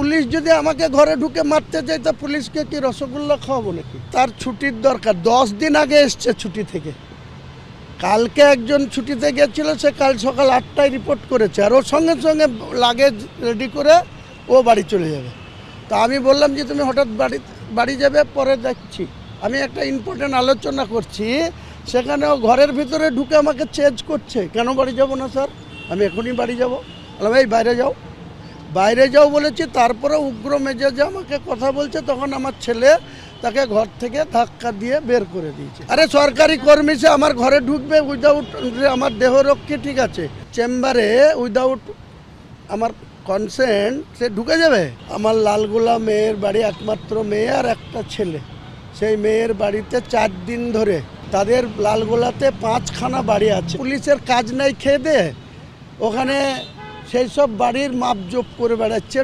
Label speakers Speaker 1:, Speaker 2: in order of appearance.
Speaker 1: Police যদি আমাকে ঘরে ঢুকে মারতে যায় তা পুলিশকে কি রসগোল্লা খাওয়াবো নাকি? তার ছুটির দরকার, 10 দিন আগে এসছে ছুটি থেকে। কালকে একজন ছুটিতে গেছিল, সে কাল সকাল 8টায় রিপোর্ট করেছে, আর ওর সঙ্গে সঙ্গে লাগেজ রেডি করে ও বাড়ি চলে যাবে। তা আমি বললাম যে তুমি হঠাৎ বাড়ি যাবে, পরে দেখছি। আমি একটা ইম্পর্টেন্ট আলোচনা করছি, সেখানে ও ঘরের ভিতরে ঢুকে আমাকে চেঞ্জ করছে। কেন বাড়ি যাব না স্যার? আমি এখনই বাড়ি যাব। বললাম এই বাইরে যাও বলেছি। তারপরে উগ্র মেজাজে আমাকে কথা বলছে। তখন আমার ছেলে তাকে ঘর থেকে ধাক্কা দিয়ে বের করে দিয়েছে। আরে সরকারি কর্মী, সে আমার ঘরে ঢুকবে উইদাউট আমার দেহরক্ষী, ঠিক আছে, চেম্বারে উইদাউট আমার কনসেন্ট সে ঢুকে যাবে? আমার লালগোলা মেয়ের বাড়ি, একমাত্র মেয়ে আর একটা ছেলে। সেই মেয়ের বাড়িতে 4 দিন ধরে তাদের লালগোলাতে 5খানা বাড়ি আছে। পুলিশের কাজ নাই খেয়ে দে, ওখানে সেই সব বাড়ির মাপজোপ করে বেড়াচ্ছে।